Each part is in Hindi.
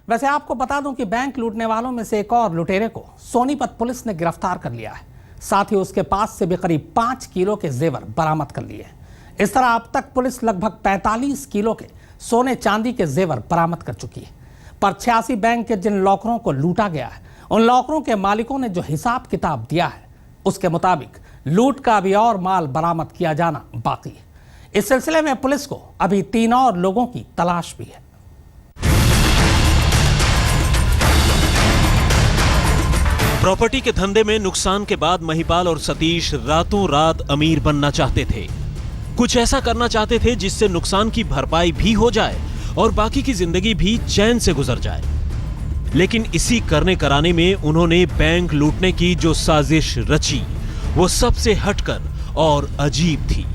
वैसे आपको बता दूं कि बैंक लूटने वालों में से एक और लुटेरे को सोनीपत पुलिस ने गिरफ्तार कर लिया है। साथ ही उसके पास से भी करीब 5 किलो के जेवर बरामद कर लिए। इस तरह अब तक पुलिस लगभग 45 किलो के सोने चांदी के जेवर बरामद कर चुकी है। पर 86 बैंक के जिन लॉकरों को लूटा गया है, उन लॉकरों के मालिकों ने जो हिसाब किताब दिया है, उसके मुताबिक लूट का अभी और माल बरामद किया जाना बाकी है। इस सिलसिले में पुलिस को अभी 3 और लोगों की तलाश भी है। प्रॉपर्टी के धंधे में नुकसान के बाद महिपाल और सतीश रातों रात अमीर बनना चाहते थे। कुछ ऐसा करना चाहते थे जिससे नुकसान की भरपाई भी हो जाए और बाकी की जिंदगी भी चैन से गुजर जाए। लेकिन इसी करने कराने में उन्होंने बैंक लूटने की जो साजिश रची, वो सबसे हटकर और अजीब थी।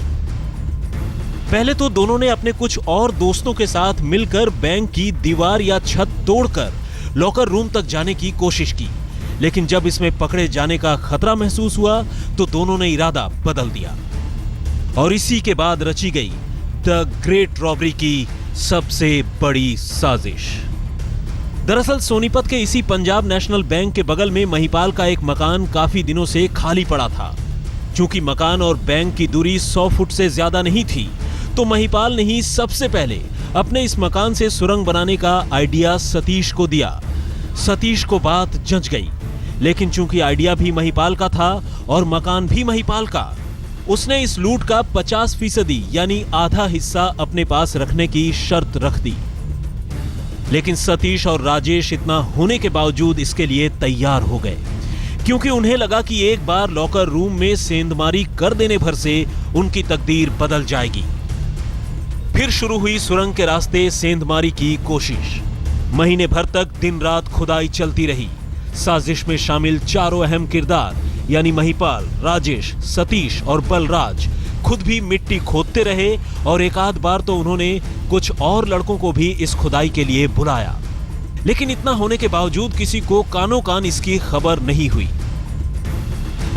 पहले तो दोनों ने अपने कुछ और दोस्तों के साथ मिलकर बैंक की दीवार या छत तोड़कर लॉकर रूम तक जाने की कोशिश की, लेकिन जब इसमें पकड़े जाने का खतरा महसूस हुआ तो दोनों ने इरादा बदल दिया और इसी के बाद रची गई द ग्रेट रॉबरी की सबसे बड़ी साजिश। दरअसल सोनीपत के इसी पंजाब नेशनल बैंक के बगल में महिपाल का एक मकान काफी दिनों से खाली पड़ा था। चूंकि मकान और बैंक की दूरी 100 फुट से ज्यादा नहीं थी, तो महिपाल ने ही सबसे पहले अपने इस मकान से सुरंग बनाने का आइडिया सतीश को दिया। सतीश को बात जंच गई, लेकिन चूंकि आइडिया भी महिपाल का था और मकान भी महिपाल का, उसने इस लूट का 50% यानी आधा हिस्सा अपने पास रखने की शर्त रख दी। लेकिन सतीश और राजेश इतना होने के बावजूद इसके लिए तैयार हो गए, क्योंकि उन्हें लगा कि एक बार लॉकर रूम में सेंधमारी कर देने भर से उनकी तकदीर बदल जाएगी। फिर शुरू हुई सुरंग के रास्ते सेंधमारी की कोशिश। महीने भर तक दिन रात खुदाई चलती रही। साजिश में शामिल चारों अहम किरदार यानी महिपाल, राजेश, सतीश और बलराज खुद भी मिट्टी खोदते रहे और एक आध बार तो उन्होंने कुछ और लड़कों को भी इस खुदाई के लिए बुलाया। लेकिन इतना होने के बावजूद किसी को कानों कान इसकी खबर नहीं हुई।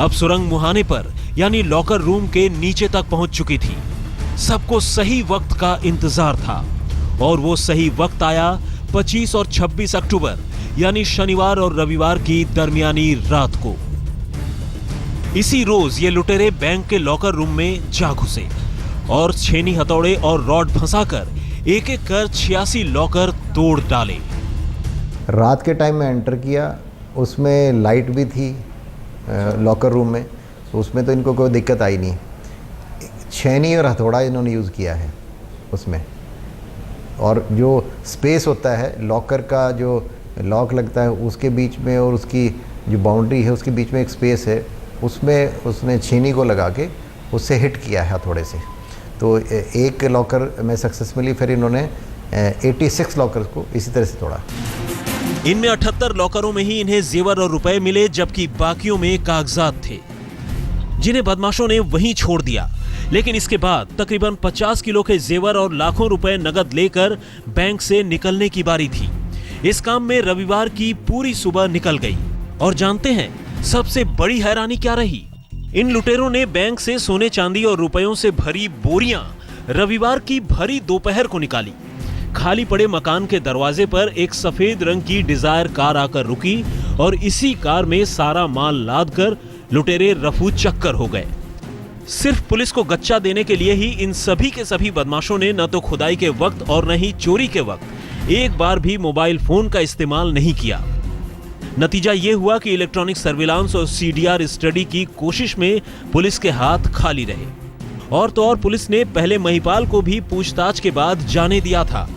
अब सुरंग मुहाने पर यानी लॉकर रूम के नीचे तक पहुंच चुकी थी। सबको सही वक्त का इंतजार था और वो सही वक्त आया 25 और 26 अक्टूबर यानी शनिवार और रविवार की दरमियानी रात को। इसी रोज ये लुटेरे बैंक के लॉकर रूम में जा घुसे और छेनी, हथौड़े और रॉड फंसाकर एक एक कर 86 लॉकर तोड़ डाले। रात के टाइम में एंटर किया, उसमें लाइट भी थी लॉकर रूम में, तो उसमें तो इनको कोई दिक्कत आई नहीं। छेनी और हथौड़ा इन्होंने यूज़ किया है उसमें, और जो स्पेस होता है लॉकर का, जो लॉक लगता है उसके बीच में और उसकी जो बाउंड्री है उसके बीच में एक स्पेस है, उसमें उसने छेनी को लगा के उससे हिट किया है हथौड़े से। तो एक लॉकर में सक्सेसफुली फिर इन्होंने 86 लॉकर्स को इसी तरह से तोड़ा। इनमें 78 लॉकरों में ही इन्हें जेवर और रुपए मिले, जबकि बाकियों में कागजात थे जिन्हें बदमाशों ने वहीं छोड़ दिया। लेकिन इसके बाद तकरीबन 50 किलो के जेवर और लाखों रुपए नगद लेकर बैंक से निकलने की बारी थी। इस काम में रविवार की पूरी सुबह निकल गई। और जानते हैं सबसे बड़ी हैरानी क्या रही? इन लुटेरों ने बैंक से सोने चांदी और रुपयों से भरी बोरियां रविवार की भरी दोपहर को निकाली। खाली पड़े मकान के दरवाजे पर एक सफेद रंग की डिजायर कार आकर रुकी और इसी कार में सारा माल लादकर लुटेरे रफू चक्कर हो गए। सिर्फ पुलिस को गच्चा देने के लिए ही इन सभी के सभी बदमाशों ने न तो खुदाई के वक्त और न ही चोरी के वक्त एक बार भी मोबाइल फोन का इस्तेमाल नहीं किया। नतीजा यह हुआ कि इलेक्ट्रॉनिक सर्विलांस और सीडीआर स्टडी की कोशिश में पुलिस के हाथ खाली रहे। और तो और पुलिस ने पहले महिपाल को भी पूछताछ के बाद जाने दिया था,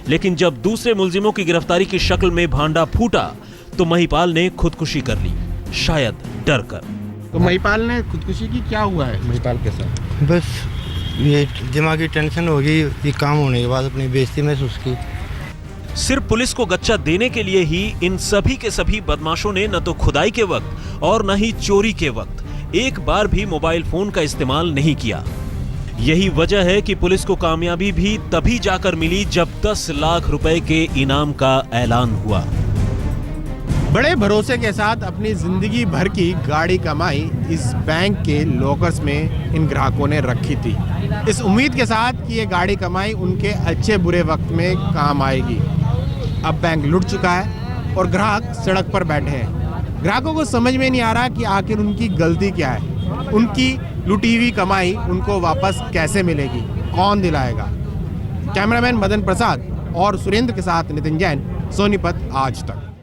लेकिन जब दूसरे मुलजिमों की गिरफ्तारी की शक्ल में भांडा फूटा तो महिपाल ने खुदकुशी कर ली, शायद डर कर। तो महिपाल ने खुदकुशी की, क्या हुआ है महिपाल के साथ? बस ये दिमागी टेंशन हो गई, ये काम होने के बाद अपनी बेइज्जती महसूस की। सिर्फ पुलिस को गच्चा देने के लिए ही इन सभी के सभी बदमाशों ने न तो खुदाई के वक्त और न ही चोरी के वक्त एक बार भी मोबाइल फोन का इस्तेमाल नहीं किया। यही वजह है कि पुलिस को कामयाबी भी तभी जाकर मिली जब 10 लाख रुपए के इनाम का ऐलान हुआ। बड़े भरोसे के साथ अपनी जिंदगी भर की गाड़ी कमाई इस बैंक के लॉकर्स में इन ग्राहकों ने रखी थी, इस उम्मीद के साथ कि ये गाड़ी कमाई उनके अच्छे बुरे वक्त में काम आएगी। अब बैंक लुट चुका है और ग्राहक सड़क पर बैठे हैं। ग्राहकों को समझ में नहीं आ रहा कि आखिर उनकी गलती क्या है, उनकी लुटी हुई कमाई उनको वापस कैसे मिलेगी, कौन दिलाएगा। कैमरामैन मदन प्रसाद और सुरेंद्र के साथ नितिन जैन, सोनीपत आज तक।